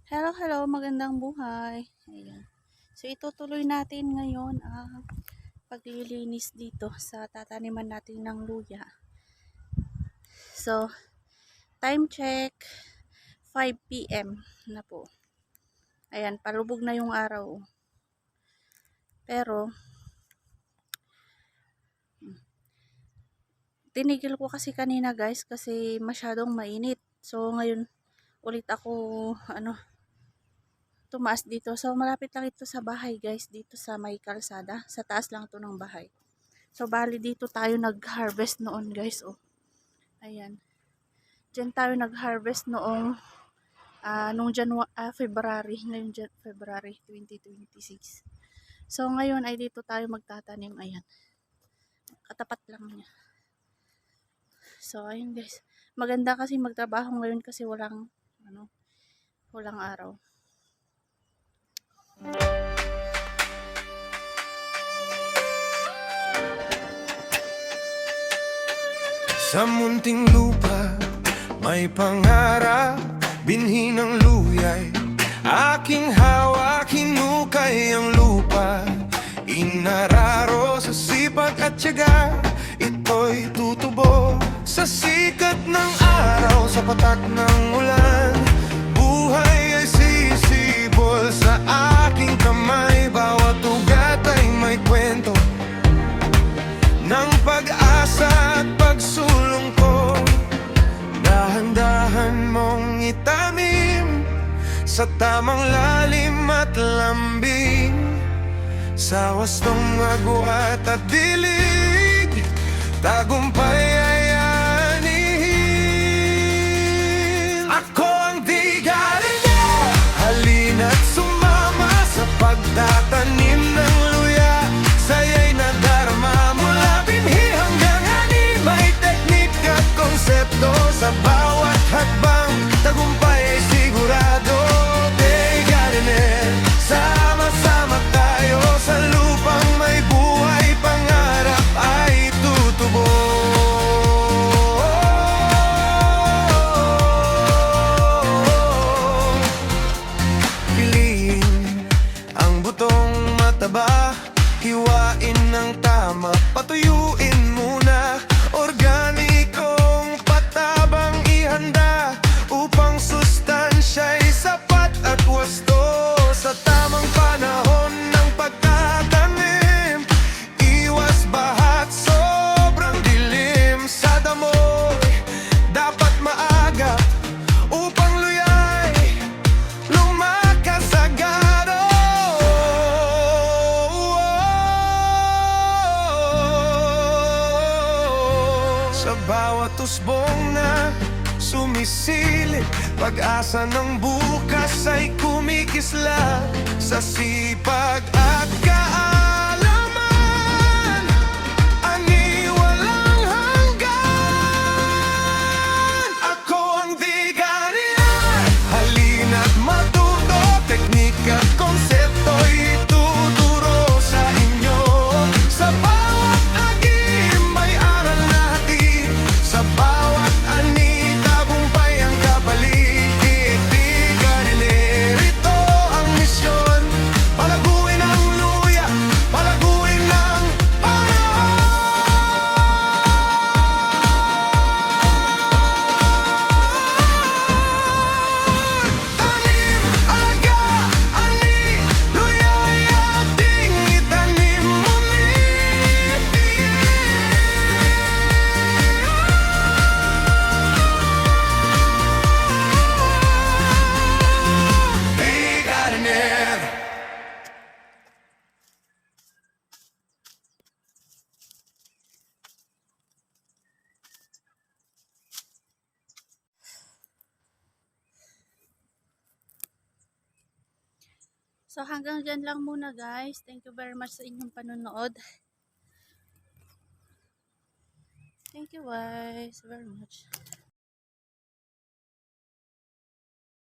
Hello, hello, magandang buhay. Ayan. So, itutuloy natin ngayon ang paglilinis dito sa tataniman natin ng luya. So, time check, 5 PM na po. Ayan, palubog na yung araw. Pero, tinigil ko kasi kanina guys kasi masyadong mainit. So, ngayon ulit ako, tumaas dito. So, malapit lang ito sa bahay guys, dito sa may kalsada. Sa taas lang to ng bahay. So, bali dito tayo nag-harvest noon guys. Oh, ayan. Diyan tayo nag-harvest noong nung February, ngayon February 2026. So, ngayon ay dito tayo magtatanim. Ayan. Katapat lang niya. So, ayun guys. Maganda kasi magtrabaho ngayon kasi walang araw. Sa munting lupa, may pangarap, binhi ng luyay. Aking hawak, hinukay ang lupa. Inararo sa sipag at tiyaga, ito'y tutubo sa sikat ng araw, sa patak ng ulan. Buhay ay sisibol sa aking kamay, bawat ugat ay may kwento ng pag-asa at pagsulong ko. Dahan-dahan mong itanim sa tamang lalim at lambing, sa wastong agwat at dilig, tagumpay ay anihin. Ako ang di gariner, halina't sumama sa pagtatanim ng luya. Saya'y nadarama mula binhi hanggang ani, may teknik at konsepto sa bawat hakbang, tagumpay ay sigurado. Hey gardener, sama-sama tayo sa lupang may buhay, pangarap ay tutubo. Piliin ang butong mataba, hiwain ng tama, patuyuin muna. Organikong patabang ihanda, upang sustansya'y sapat at wasto. Sa tamang panahon ng pagtatanim, iwas bahat, sobrang dilim. Sa damoy, dapat maaga, upang luyay lumakas agad. Sa bawat usbong na sumisilip, pag-asa ng bukas ay kumikislap. Sa sipag at kaalaman, ani walang hanggan. Ako ang di gariner, halina't matuto, teknik at konsepto'y ituturo sa inyo. Sa bawat agim may aral na hatid, sa bawat ani tagumpay ang kapalit. Di gariner, ito ang misyon, palaguin ang luya, palaguin ang tanim, aga, ani, luya'y ating itanim muli. Hey gardener. So, hanggang dyan lang muna guys. Thank you very much sa inyong panonood. Thank you guys very much.